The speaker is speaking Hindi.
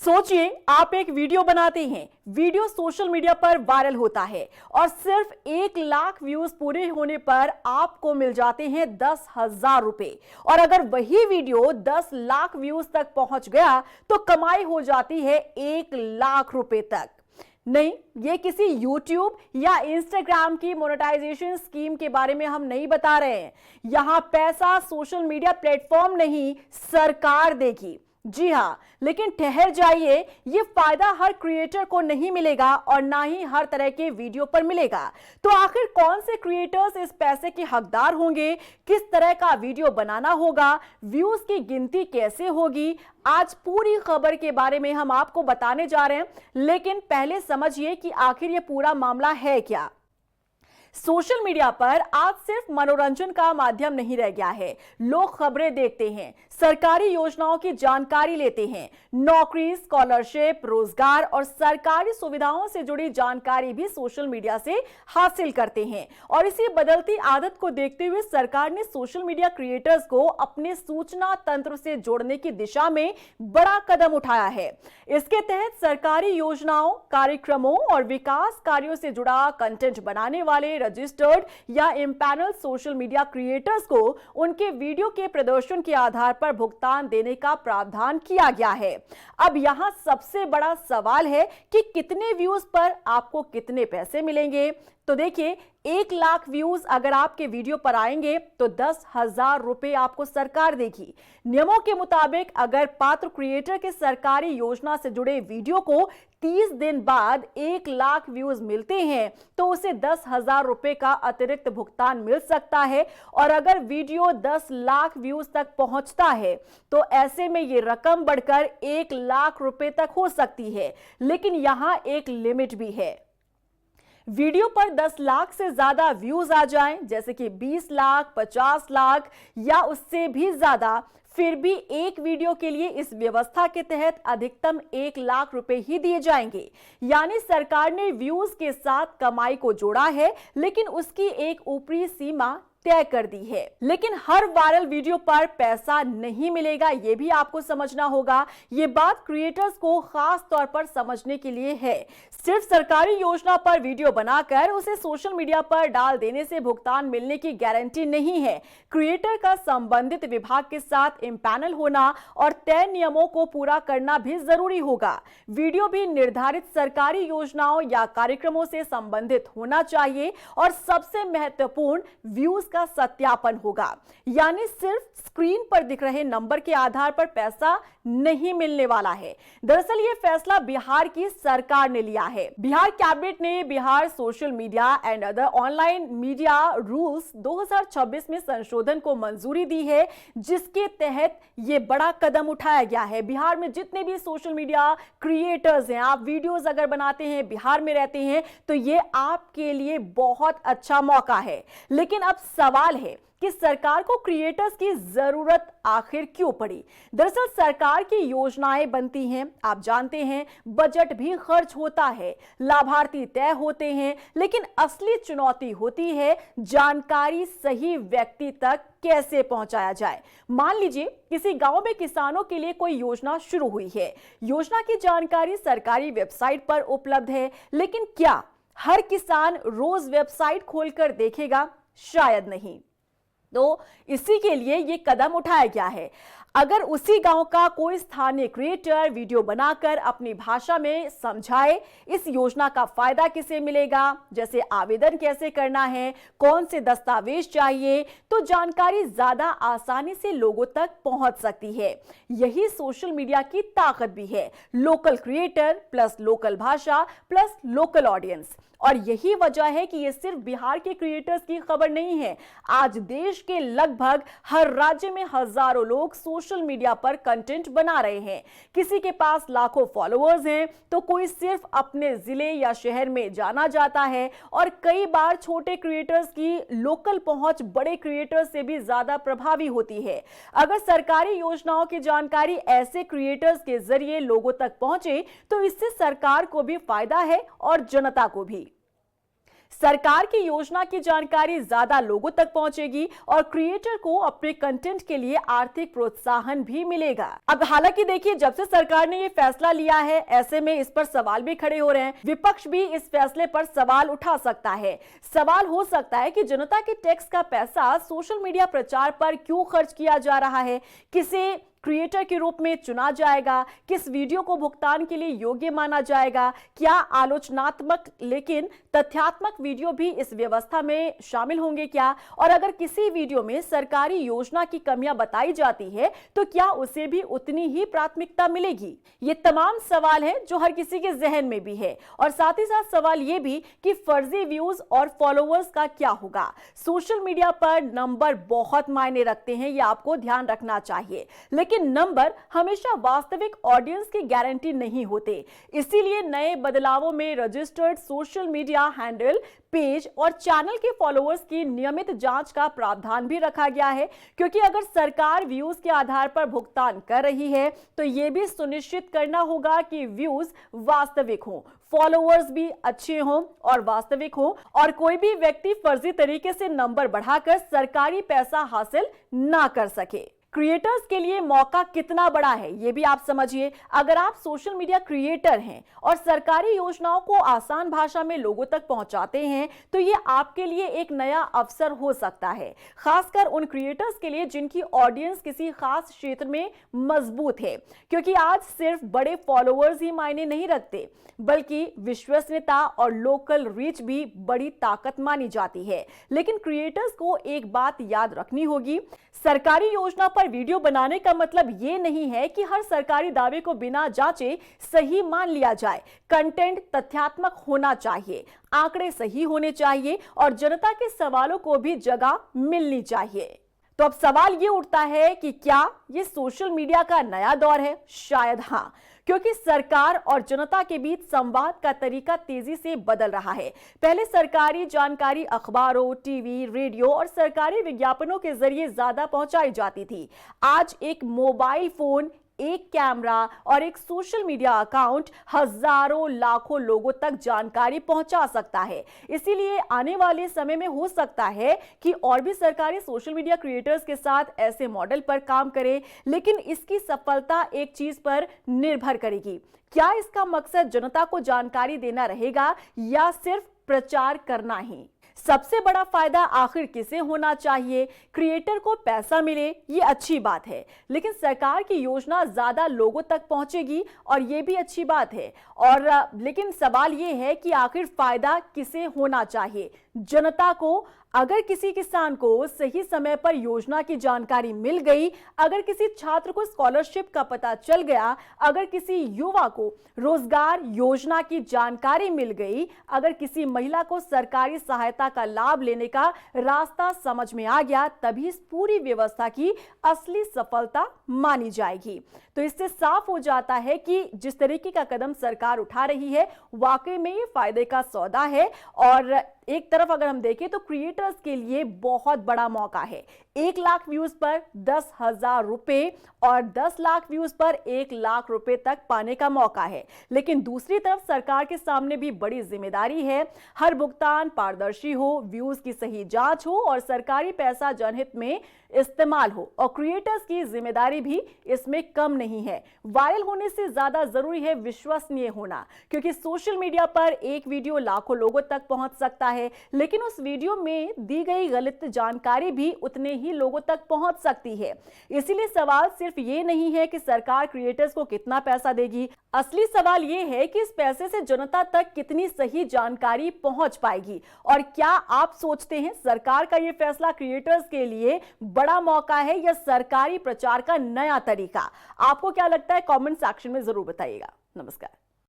सोचिए आप एक वीडियो बनाते हैं, वीडियो सोशल मीडिया पर वायरल होता है और सिर्फ 1 लाख व्यूज पूरे होने पर आपको मिल जाते हैं 10,000 रुपए। और अगर वही वीडियो 10 लाख व्यूज तक पहुंच गया तो कमाई हो जाती है 1 लाख रुपए तक। नहीं, ये किसी YouTube या Instagram की मोनेटाइजेशन स्कीम के बारे में हम नहीं बता रहे हैं। यहां पैसा सोशल मीडिया प्लेटफॉर्म नहीं, सरकार देगी। जी हाँ, लेकिन ठहर जाइए, ये फायदा हर क्रिएटर को नहीं मिलेगा और ना ही हर तरह के वीडियो पर मिलेगा। तो आखिर कौन से क्रिएटर्स इस पैसे के हकदार होंगे, किस तरह का वीडियो बनाना होगा, व्यूज की गिनती कैसे होगी, आज पूरी खबर के बारे में हम आपको बताने जा रहे हैं। लेकिन पहले समझिए कि आखिर ये पूरा मामला है क्या। सोशल मीडिया पर आज सिर्फ मनोरंजन का माध्यम नहीं रह गया है। लोग खबरें देखते हैं, सरकारी योजनाओं की जानकारी लेते हैं, नौकरी, स्कॉलरशिप, रोजगार और सरकारी सुविधाओं से जुड़ी जानकारी भी सोशल मीडिया से हासिल करते हैं। और इसी बदलती आदत को देखते हुए सरकार ने सोशल मीडिया क्रिएटर्स को अपने सूचना तंत्र से जोड़ने की दिशा में बड़ा कदम उठाया है। इसके तहत सरकारी योजनाओं, कार्यक्रमों और विकास कार्यों से जुड़ा कंटेंट बनाने वाले रजिस्टर्ड या इम्पैनल सोशल मीडिया क्रिएटर्स को उनके वीडियो के प्रदर्शन के आधार पर भुगतान देने का प्रावधान किया गया है। अब यहां सबसे बड़ा सवाल है कि कितने व्यूज पर आपको कितने पैसे मिलेंगे। तो देखिए, 1 लाख व्यूज अगर आपके वीडियो पर आएंगे तो 10,000 रुपए आपको सरकार देगी। नियमों के मुताबिक अगर पात्र क्रिएटर के सरकारी योजना से जुड़े वीडियो को 30 दिन बाद 1 लाख व्यूज मिलते हैं तो उसे 10,000 रुपए का अतिरिक्त भुगतान मिल सकता है। और अगर वीडियो 10 लाख व्यूज तक पहुंचता है तो ऐसे में ये रकम बढ़कर 1 लाख रुपए तक हो सकती है। लेकिन यहां एक लिमिट भी है। वीडियो पर 10 लाख से ज्यादा व्यूज आ जाएं, जैसे कि 20 लाख, 50 लाख या उससे भी ज्यादा, फिर भी एक वीडियो के लिए इस व्यवस्था के तहत अधिकतम 1 लाख रुपए ही दिए जाएंगे। यानी सरकार ने व्यूज के साथ कमाई को जोड़ा है, लेकिन उसकी एक ऊपरी सीमा तय कर दी है। लेकिन हर वायरल वीडियो पर पैसा नहीं मिलेगा, यह भी आपको समझना होगा। यह बात क्रिएटर्स को खास तौर पर समझने के लिए है। सिर्फ सरकारी योजना पर वीडियो बनाकर उसे सोशल मीडिया पर डाल देने से भुगतान मिलने की गारंटी नहीं है। क्रिएटर का संबंधित विभाग के साथ इम्पैनल होना और तय नियमों को पूरा करना भी जरूरी होगा। वीडियो भी निर्धारित सरकारी योजनाओं या कार्यक्रमों से संबंधित होना चाहिए और सबसे महत्वपूर्ण, व्यूज का सत्यापन होगा। यानी सिर्फ स्क्रीन पर दिख रहे नंबर के आधार पर पैसा नहीं मिलने वाला है। दरअसल ये फैसला बिहार की सरकार ने लिया है। बिहार कैबिनेट ने Bihar social media and other online media rules 2026 में संशोधन को मंजूरी दी है, जिसके तहत ये बड़ा कदम उठाया गया है। बिहार में जितने भी सोशल मीडिया क्रिएटर्स हैं, आप वीडियोस अगर बनाते हैं, बिहार में रहते हैं, तो ये आपके लिए बहुत अच्छा मौका है। लेकिन अब सवाल है कि सरकार को क्रिएटर्स की जरूरत आखिर क्यों पड़ी। दरअसल सरकार की योजनाएं बनती हैं, आप जानते हैं, बजट भी खर्च होता है, लाभार्थी तय होते हैं, लेकिन असली चुनौती होती है जानकारी सही व्यक्ति तक कैसे पहुंचाया जाए। मान लीजिए किसी गांव में किसानों के लिए कोई योजना शुरू हुई है। योजना की जानकारी सरकारी वेबसाइट पर उपलब्ध है, लेकिन क्या हर किसान रोज वेबसाइट खोलकर देखेगा? शायद नहीं। तो इसी के लिए ये कदम उठाया गया है। अगर उसी गांव का कोई स्थानीय क्रिएटर वीडियो बनाकर अपनी भाषा में समझाए इस योजना का फायदा किसे मिलेगा, जैसे आवेदन कैसे करना है, कौन से दस्तावेज चाहिए, तो जानकारी ज्यादा आसानी से लोगों तक पहुंच सकती है। यही सोशल मीडिया की ताकत भी है। लोकल क्रिएटर प्लस लोकल भाषा प्लस लोकल ऑडियंस। और यही वजह है कि ये सिर्फ बिहार के क्रिएटर्स की खबर नहीं है। आज देश के लगभग हर राज्य में हजारों लोग सोशल मीडिया पर कंटेंट बना रहे हैं। किसी के पास लाखों फॉलोअर्स हैं, तो कोई सिर्फ अपने जिले या शहर में जाना जाता है। और कई बार छोटे क्रिएटर्स की लोकल पहुंच बड़े क्रिएटर्स से भी ज्यादा प्रभावी होती है। अगर सरकारी योजनाओं की जानकारी ऐसे क्रिएटर्स के जरिए लोगों तक पहुंचे तो इससे सरकार को भी फायदा है और जनता को भी। सरकार की योजना की जानकारी ज्यादा लोगों तक पहुंचेगी और क्रिएटर को अपने कंटेंट के लिए आर्थिक प्रोत्साहन भी मिलेगा। अब हालांकि देखिए, जब से सरकार ने ये फैसला लिया है, ऐसे में इस पर सवाल भी खड़े हो रहे हैं। विपक्ष भी इस फैसले पर सवाल उठा सकता है। सवाल हो सकता है कि जनता के टैक्स का पैसा सोशल मीडिया प्रचार पर क्यों खर्च किया जा रहा है, किसे क्रिएटर के रूप में चुना जाएगा, किस वीडियो को भुगतान के लिए योग्य माना जाएगा, क्या आलोचनात्मक लेकिन तथ्यात्मक वीडियो भी इस व्यवस्था में शामिल होंगे क्या, और अगर किसी वीडियो में सरकारी योजना की कमियां बताई जाती है तो क्या उसे भी उतनी ही प्राथमिकता मिलेगी। ये तमाम सवाल हैं जो हर किसी के जहन में भी है। और साथ ही साथ सवाल ये भी कि फर्जी व्यूज और फॉलोअर्स का क्या होगा। सोशल मीडिया पर नंबर बहुत मायने रखते हैं, ये आपको ध्यान रखना चाहिए, लेकिन नंबर हमेशा वास्तविक ऑडियंस की गारंटी नहीं होते। इसीलिए नए बदलावों में registered social media handle, page और चैनल के फॉलोअर्स की नियमित जांच का प्रावधान भी रखा गया है, क्योंकि अगर सरकार व्यूज के आधार पर भुगतान कर रही है तो यह भी सुनिश्चित करना होगा कि व्यूज वास्तविक हों, फॉलोअर्स भी अच्छे हों और वास्तविक हों, और कोई भी व्यक्ति फर्जी तरीके से नंबर बढ़ाकर सरकारी पैसा हासिल ना कर सके। क्रिएटर्स के लिए मौका कितना बड़ा है ये भी आप समझिए। अगर आप सोशल मीडिया क्रिएटर हैं और सरकारी योजनाओं को आसान भाषा में लोगों तक पहुंचाते हैं तो ये आपके लिए एक नया अवसर हो सकता है, खासकर उन क्रिएटर्स के लिए जिनकी ऑडियंस किसी खास क्षेत्र में मजबूत है, क्योंकि आज सिर्फ बड़े फॉलोअर्स ही मायने नहीं रखते, बल्कि विश्वसनीयता और लोकल रीच भी बड़ी ताकत मानी जाती है। लेकिन क्रिएटर्स को एक बात याद रखनी होगी, सरकारी योजना पर वीडियो बनाने का मतलब ये नहीं है कि हर सरकारी दावे को बिना जांचे सही मान लिया जाए। कंटेंट तथ्यात्मक होना चाहिए, आंकड़े सही होने चाहिए और जनता के सवालों को भी जगह मिलनी चाहिए। तो अब सवाल ये उठता है कि क्या ये सोशल मीडिया का नया दौर है? शायद हां, क्योंकि सरकार और जनता के बीच संवाद का तरीका तेजी से बदल रहा है। पहले सरकारी जानकारी अखबारों, टीवी, रेडियो और सरकारी विज्ञापनों के जरिए ज्यादा पहुंचाई जाती थी। आज एक मोबाइल फोन, एक कैमरा और एक सोशल मीडिया अकाउंट हजारों लाखों लोगों तक जानकारी पहुंचा सकता है। इसीलिए आने वाले समय में हो सकता है कि और भी सरकारी सोशल मीडिया क्रिएटर्स के साथ ऐसे मॉडल पर काम करें, लेकिन इसकी सफलता एक चीज पर निर्भर करेगी। क्या इसका मकसद जनता को जानकारी देना रहेगा या सिर्फ प्रचार करना ही? सबसे बड़ा फायदा आखिर किसे होना चाहिए? क्रिएटर को पैसा मिले, ये अच्छी बात है, लेकिन सरकार की योजना ज्यादा लोगों तक पहुंचेगी और ये भी अच्छी बात है। और लेकिन सवाल ये है कि आखिर फायदा किसे होना चाहिए? जनता को। अगर किसी किसान को सही समय पर योजना की जानकारी मिल गई, अगर किसी छात्र को स्कॉलरशिप का पता चल गया, अगर किसी युवा को रोजगार योजना की जानकारी मिल गई, अगर किसी महिला को सरकारी सहायता का लाभ लेने का रास्ता समझ में आ गया, तभी इस पूरी व्यवस्था की असली सफलता मानी जाएगी। तो इससे साफ हो जाता है कि जिस तरीके का कदम सरकार उठा रही है वाकई में ये फायदे का सौदा है। और एक तरफ अगर हम देखें तो क्रिएटर्स के लिए बहुत बड़ा मौका है। 1 लाख व्यूज पर 10,000 रुपए और 10 लाख व्यूज पर 1 लाख रुपए तक पाने का मौका है। लेकिन दूसरी तरफ सरकार के सामने भी बड़ी जिम्मेदारी है। हर भुगतान पारदर्शी हो, व्यूज की सही जांच हो और सरकारी पैसा जनहित में इस्तेमाल हो। और क्रिएटर्स की जिम्मेदारी भी इसमें कम नहीं है। वायरल होने से ज्यादा जरूरी है विश्वसनीय होना, क्योंकि सोशल मीडिया पर एक वीडियो लाखों लोगों तक पहुंच सकता है, लेकिन उस वीडियो में दी गई गलत जानकारी भी उतने ही लोगों तक पहुंच सकती है। इसीलिए सवाल सिर्फ ये नहीं है कि सरकार क्रिएटर्स को कितना पैसा देगी, असली सवाल ये है कि इस पैसे से जनता तक कितनी सही जानकारी पहुंच पाएगी। और क्या आप सोचते हैं सरकार का ये फैसला क्रिएटर्स के लिए बड़ा मौका है या सरकारी प्रचार का नया तरीका? आपको क्या लगता है? कमेंट सेक्शन में जरूर बताइएगा। नमस्कार।